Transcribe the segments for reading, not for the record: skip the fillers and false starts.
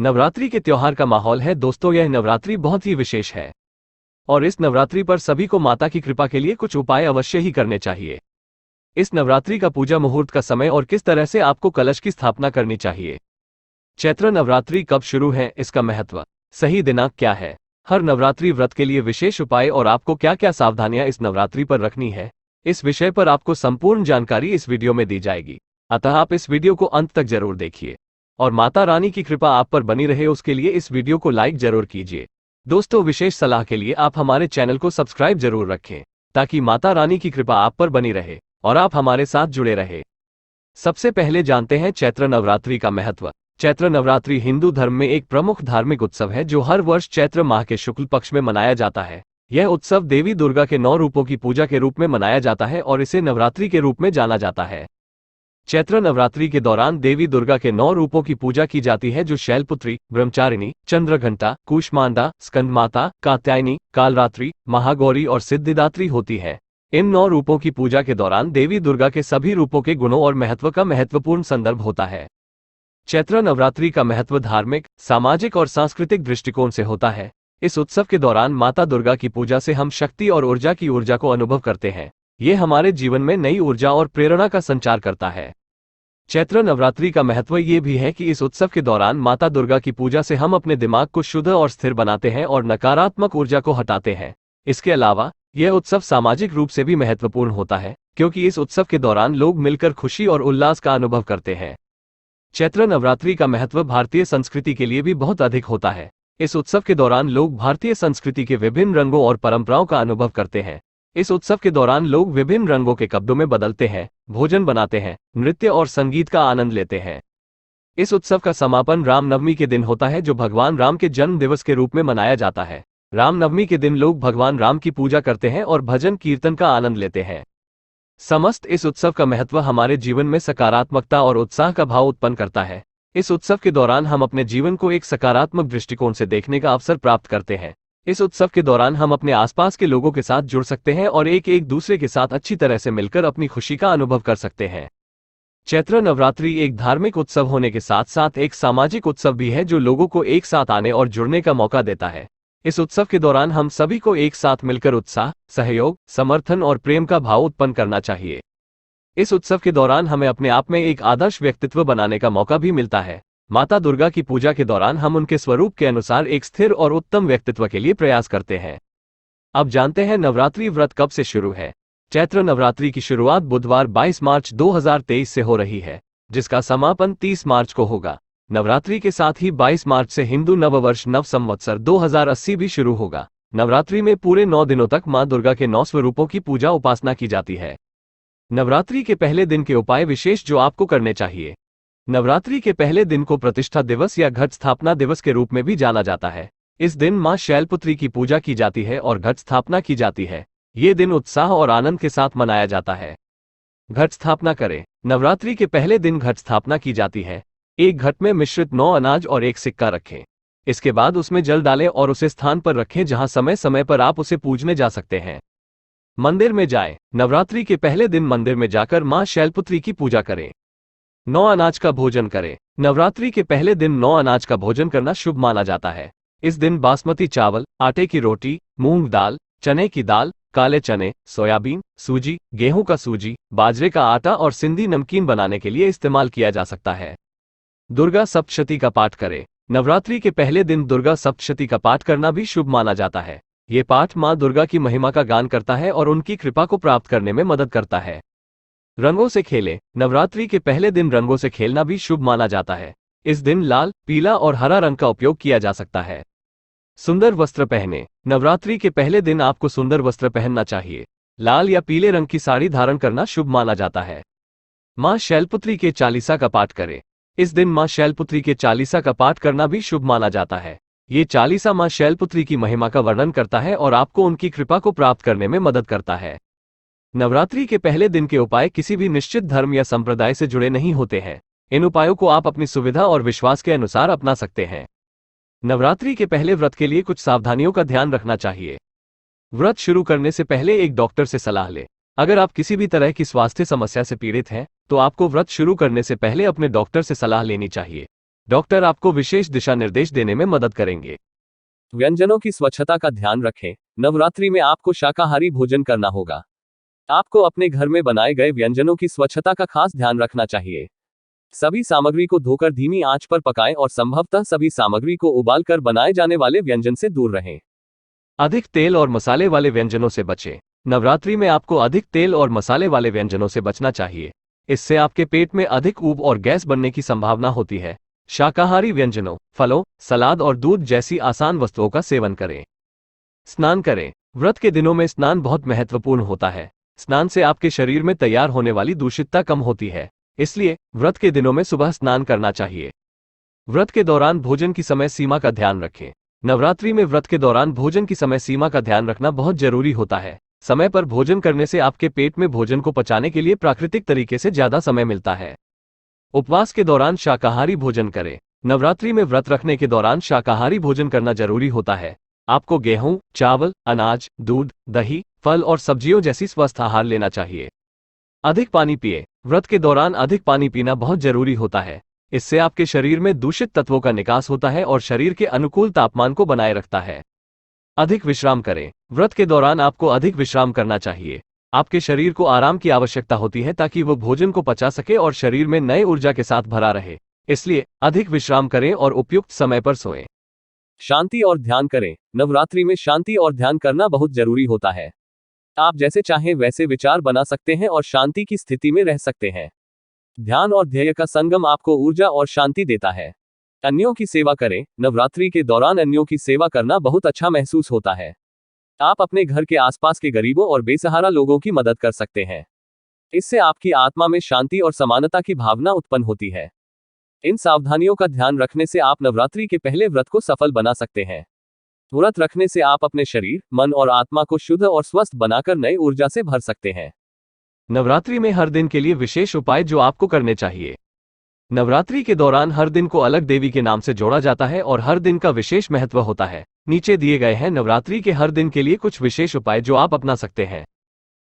नवरात्रि के त्योहार का माहौल है दोस्तों। यह नवरात्रि बहुत ही विशेष है और इस नवरात्रि पर सभी को माता की कृपा के लिए कुछ उपाय अवश्य ही करने चाहिए। इस नवरात्रि का पूजा मुहूर्त का समय और किस तरह से आपको कलश की स्थापना करनी चाहिए। चैत्र नवरात्रि कब शुरू है, इसका महत्व, सही दिनांक क्या है, हर नवरात्रि व्रत के लिए विशेष उपाय और आपको क्या क्या सावधानियां इस नवरात्रि पर रखनी है, इस विषय पर आपको संपूर्ण जानकारी इस वीडियो में दी जाएगी। अतः आप इस वीडियो को अंत तक जरूर देखिए और माता रानी की कृपा आप पर बनी रहे उसके लिए इस वीडियो को लाइक जरूर कीजिए। दोस्तों, विशेष सलाह के लिए आप हमारे चैनल को सब्सक्राइब जरूर रखें ताकि माता रानी की कृपा आप पर बनी रहे और आप हमारे साथ जुड़े रहे। सबसे पहले जानते हैं चैत्र नवरात्रि का महत्व। चैत्र नवरात्रि हिंदू धर्म में एक प्रमुख धार्मिक उत्सव है जो हर वर्ष चैत्र माह के शुक्ल पक्ष में मनाया जाता है। यह उत्सव देवी दुर्गा के 9 रूपों की पूजा के रूप में मनाया जाता है और इसे नवरात्रि के रूप में जाना जाता है। चैत्र नवरात्रि के दौरान देवी दुर्गा के 9 रूपों की पूजा की जाती है जो शैलपुत्री, ब्रह्मचारिणी, चंद्रघंटा, कूष्मांडा, स्कंदमाता, कात्यायनी, कालरात्रि, महागौरी और सिद्धिदात्री होती है। इन 9 रूपों की पूजा के दौरान देवी दुर्गा के सभी रूपों के गुणों और महत्व का महत्वपूर्ण संदर्भ होता है। चैत्र नवरात्रि का महत्व धार्मिक, सामाजिक और सांस्कृतिक दृष्टिकोण से होता है। इस उत्सव के दौरान माता दुर्गा की पूजा से हम शक्ति और ऊर्जा को अनुभव करते हैं। ये हमारे जीवन में नई ऊर्जा और प्रेरणा का संचार करता है। चैत्र नवरात्रि का महत्व ये भी है कि इस उत्सव के दौरान माता दुर्गा की पूजा से हम अपने दिमाग को शुद्ध और स्थिर बनाते हैं और नकारात्मक ऊर्जा को हटाते हैं। इसके अलावा यह उत्सव सामाजिक रूप से भी महत्वपूर्ण होता है क्योंकि इस उत्सव के दौरान लोग मिलकर खुशी और उल्लास का अनुभव करते हैं। चैत्र नवरात्रि का महत्व भारतीय संस्कृति के लिए भी बहुत अधिक होता है। इस उत्सव के दौरान लोग भारतीय संस्कृति के विभिन्न रंगों और परंपराओं का अनुभव करते हैं। इस उत्सव के दौरान लोग विभिन्न रंगों के कपड़ों में बदलते हैं, भोजन बनाते हैं, नृत्य और संगीत का आनंद लेते हैं। इस उत्सव का समापन रामनवमी के दिन होता है जो भगवान राम के जन्म दिवस के रूप में मनाया जाता है। रामनवमी के दिन लोग भगवान राम की पूजा करते हैं और भजन कीर्तन का आनंद लेते हैं। समस्त इस उत्सव का महत्व हमारे जीवन में सकारात्मकता और उत्साह का भाव उत्पन्न करता है। इस उत्सव के दौरान हम अपने जीवन को एक सकारात्मक दृष्टिकोण से देखने का अवसर प्राप्त करते हैं। इस उत्सव के दौरान हम अपने आसपास के लोगों के साथ जुड़ सकते हैं और एक दूसरे के साथ अच्छी तरह से मिलकर अपनी खुशी का अनुभव कर सकते हैं। चैत्र नवरात्रि एक धार्मिक उत्सव होने के साथ साथ एक सामाजिक उत्सव भी है जो लोगों को एक साथ आने और जुड़ने का मौका देता है। इस उत्सव के दौरान हम सभी को एक साथ मिलकर उत्साह, सहयोग, समर्थन और प्रेम का भाव उत्पन्न करना चाहिए। इस उत्सव के दौरान हमें अपने आप में एक आदर्श व्यक्तित्व बनाने का मौका भी मिलता है। माता दुर्गा की पूजा के दौरान हम उनके स्वरूप के अनुसार एक स्थिर और उत्तम व्यक्तित्व के लिए प्रयास करते हैं। अब जानते हैं नवरात्रि व्रत कब से शुरू है। चैत्र नवरात्रि की शुरुआत बुधवार 22 मार्च 2023 से हो रही है जिसका समापन 30 मार्च को होगा। नवरात्रि के साथ ही 22 मार्च से हिंदू नववर्ष नव संवत्सर 2080 भी शुरू होगा। नवरात्रि में पूरे 9 दिनों तक मां दुर्गा के 9 स्वरूपों की पूजा उपासना की जाती है। नवरात्रि के पहले दिन के उपाय विशेष जो आपको करने चाहिए। नवरात्रि के पहले दिन को प्रतिष्ठा दिवस या घट स्थापना दिवस के रूप में भी जाना जाता है। इस दिन मां शैलपुत्री की पूजा की जाती है और घट स्थापना की जाती है। ये दिन उत्साह और आनंद के साथ मनाया जाता है। घट स्थापना करें। नवरात्रि के पहले दिन घट स्थापना की जाती है। एक घट में मिश्रित 9 अनाज और एक सिक्का रखें। इसके बाद उसमें जल डालें और उसे स्थान पर रखें जहां समय समय पर आप उसे पूजने जा सकते हैं। मंदिर में जाएं। नवरात्रि के पहले दिन मंदिर में जाकर मां शैलपुत्री की पूजा करें। 9 अनाज का भोजन करें। नवरात्रि के पहले दिन 9 अनाज का भोजन करना शुभ माना जाता है। इस दिन बासमती चावल, आटे की रोटी, मूंग दाल, चने की दाल, काले चने, सोयाबीन, सूजी, गेहूं का सूजी, बाजरे का आटा और सिंधी नमकीन बनाने के लिए इस्तेमाल किया जा सकता है। दुर्गा सप्तशती का पाठ करें। नवरात्रि के पहले दिन दुर्गा सप्तशती का पाठ करना भी शुभ माना जाता है। ये पाठ मां दुर्गा की महिमा का गान करता है और उनकी कृपा को प्राप्त करने में मदद करता है। रंगों से खेलें। नवरात्रि के पहले दिन रंगों से खेलना भी शुभ माना जाता है। इस दिन लाल, पीला और हरा रंग का उपयोग किया जा सकता है। सुंदर वस्त्र पहने। नवरात्रि के पहले दिन आपको सुंदर वस्त्र पहनना चाहिए। लाल या पीले रंग की साड़ी धारण करना शुभ माना जाता है। मां शैलपुत्री के चालीसा का पाठ करें। इस दिन मां शैलपुत्री के चालीसा का पाठ करना भी शुभ माना जाता है। ये चालीसा मां शैलपुत्री की महिमा का वर्णन करता है और आपको उनकी कृपा को प्राप्त करने में मदद करता है। नवरात्रि के पहले दिन के उपाय किसी भी निश्चित धर्म या संप्रदाय से जुड़े नहीं होते हैं। इन उपायों को आप अपनी सुविधा और विश्वास के अनुसार अपना सकते हैं। नवरात्रि के पहले व्रत के लिए कुछ सावधानियों का ध्यान रखना चाहिए। व्रत शुरू करने से पहले एक डॉक्टर से सलाह लें। अगर आप किसी भी तरह की स्वास्थ्य समस्या से पीड़ित हैं, तो आपको व्रत शुरू करने से पहले अपने डॉक्टर से सलाह लेनी चाहिए। डॉक्टर आपको विशेष दिशा निर्देश देने में मदद करेंगे। व्यंजनों की स्वच्छता का ध्यान रखें। नवरात्रि में आपको शाकाहारी भोजन करना होगा। आपको अपने घर में बनाए गए व्यंजनों की स्वच्छता का खास ध्यान रखना चाहिए। सभी सामग्री को धोकर धीमी आंच पर पकाएं और संभवतः सभी सामग्री को उबाल कर बनाए जाने वाले व्यंजन से दूर रहें। अधिक तेल और मसाले वाले व्यंजनों से बचें। नवरात्रि में आपको अधिक तेल और मसाले वाले व्यंजनों से बचना चाहिए। इससे आपके पेट में अधिक ऊब और गैस बनने की संभावना होती है। शाकाहारी व्यंजनों, फलों, सलाद और दूध जैसी आसान वस्तुओं का सेवन करें। स्नान करें। व्रत के दिनों में स्नान बहुत महत्वपूर्ण होता है। स्नान से आपके शरीर में तैयार होने वाली दूषितता कम होती है, इसलिए व्रत के दिनों में सुबह स्नान करना चाहिए। व्रत के दौरान भोजन की समय सीमा का ध्यान रखें। नवरात्रि में व्रत के दौरान भोजन की समय सीमा का ध्यान रखना बहुत जरूरी होता है। समय पर भोजन करने से आपके पेट में भोजन को पचाने के लिए प्राकृतिक तरीके से ज्यादा समय मिलता है। उपवास के दौरान शाकाहारी भोजन करें। नवरात्रि में व्रत रखने के दौरान शाकाहारी भोजन करना जरूरी होता है। आपको गेहूं, चावल, अनाज, दूध, दही, फल और सब्जियों जैसी स्वस्थ आहार लेना चाहिए। अधिक पानी पिए। व्रत के दौरान अधिक पानी पीना बहुत जरूरी होता है। इससे आपके शरीर में दूषित तत्वों का निकास होता है और शरीर के अनुकूल तापमान को बनाए रखता है। अधिक विश्राम करें। व्रत के दौरान आपको अधिक विश्राम करना चाहिए। आपके शरीर को आराम की आवश्यकता होती है ताकि वो भोजन को पचा सके और शरीर में नए ऊर्जा के साथ भरा रहे। इसलिए अधिक विश्राम करें और उपयुक्त समय पर सोएं। शांति और ध्येय करें। नवरात्रि में शांति और ध्यान करना बहुत जरूरी होता है। आप जैसे चाहें वैसे विचार बना सकते हैं और शांति की स्थिति में रह सकते हैं। ध्यान और ध्येय का संगम आपको ऊर्जा और शांति देता है। अन्यों की सेवा करें। नवरात्रि के दौरान अन्यों की सेवा करना बहुत अच्छा महसूस होता है। आप अपने घर के आसपास के गरीबों और बेसहारा लोगों की मदद कर सकते हैं। इससे आपकी आत्मा में शांति और समानता की भावना उत्पन्न होती है। इन सावधानियों का ध्यान रखने से आप नवरात्रि के पहले व्रत को सफल बना सकते हैं। व्रत रखने से आप अपने शरीर, मन और आत्मा को शुद्ध और स्वस्थ बनाकर नई ऊर्जा से भर सकते हैं। नवरात्रि में हर दिन के लिए विशेष उपाय जो आपको करने चाहिए। नवरात्रि के दौरान हर दिन को अलग देवी के नाम से जोड़ा जाता है और हर दिन का विशेष महत्व होता है। नीचे दिए गए हैं नवरात्रि के हर दिन के लिए कुछ विशेष उपाय जो आप अपना सकते हैं।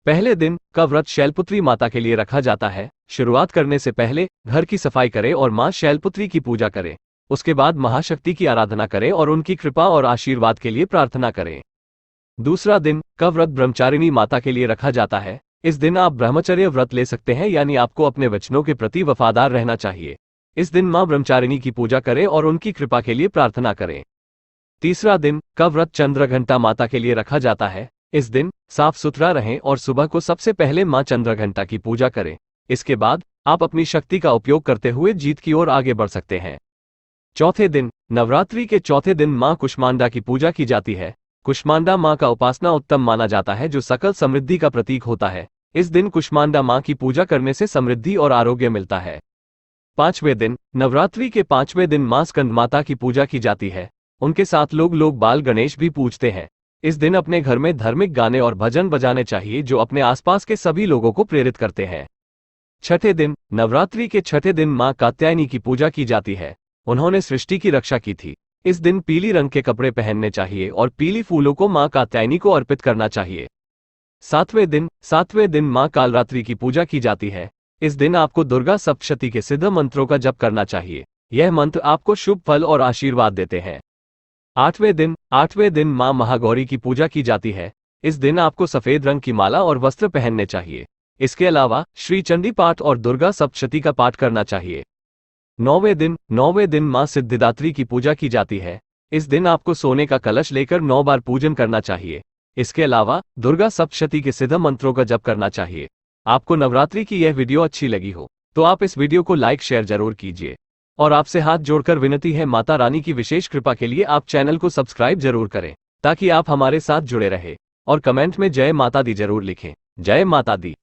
पहले दिन का व्रत शैलपुत्री माता के लिए रखा जाता है। शुरुआत करने से पहले घर की सफाई करें और मां शैलपुत्री की पूजा करें। उसके बाद महाशक्ति की आराधना करें और उनकी कृपा और आशीर्वाद के लिए प्रार्थना करें। दूसरा दिन का व्रत ब्रह्मचारिणी माता के लिए रखा जाता है। इस दिन आप ब्रह्मचर्य व्रत ले सकते हैं, यानी आपको अपने वचनों के प्रति वफादार रहना चाहिए। इस दिन मां ब्रह्मचारिणी की पूजा करें और उनकी कृपा के लिए प्रार्थना करें। तीसरा दिन का व्रत चंद्रघंटा माता के लिए रखा जाता है। इस दिन साफ सुथरा रहें और सुबह को सबसे पहले मां चंद्रघंटा की पूजा करें। इसके बाद आप अपनी शक्ति का उपयोग करते हुए जीत की ओर आगे बढ़ सकते हैं। चौथे दिन, नवरात्रि के चौथे दिन मां कुष्मांडा की पूजा की जाती है। कुष्मांडा मां का उपासना उत्तम माना जाता है, जो सकल समृद्धि का प्रतीक होता है। इस दिन कुष्मांडा मां की पूजा करने से समृद्धि और आरोग्य मिलता है। पांचवें दिन, नवरात्रि के पांचवें दिन मां स्कंद माता की पूजा की जाती है। उनके साथ लोग बाल गणेश भी पूजते हैं। इस दिन अपने घर में धार्मिक गाने और भजन बजाने चाहिए जो अपने आसपास के सभी लोगों को प्रेरित करते हैं। छठे दिन, नवरात्रि के छठे दिन मां कात्यायनी की पूजा की जाती है। उन्होंने सृष्टि की रक्षा की थी। इस दिन पीली रंग के कपड़े पहनने चाहिए और पीली फूलों को मां कात्यायनी को अर्पित करना चाहिए। सातवें दिन मां कालरात्रि की पूजा की जाती है। इस दिन आपको दुर्गा सप्तशती के सिद्ध मंत्रों का जप करना चाहिए। यह मंत्र आपको शुभ फल और आशीर्वाद देते हैं। आठवें दिन मां महागौरी की पूजा की जाती है। इस दिन आपको सफेद रंग की माला और वस्त्र पहनने चाहिए। इसके अलावा श्री चंडी पाठ और दुर्गा सप्तशती का पाठ करना चाहिए। नौवें दिन मां सिद्धिदात्री की पूजा की जाती है। इस दिन आपको सोने का कलश लेकर 9 बार पूजन करना चाहिए। इसके अलावा दुर्गा सप्तशती के सिद्ध मंत्रों का जप करना चाहिए। आपको नवरात्रि की यह वीडियो अच्छी लगी हो तो आप इस वीडियो को लाइक शेयर जरूर कीजिए और आपसे हाथ जोड़कर विनती है, माता रानी की विशेष कृपा के लिए आप चैनल को सब्सक्राइब जरूर करें ताकि आप हमारे साथ जुड़े रहे और कमेंट में जय माता दी जरूर लिखें। जय माता दी।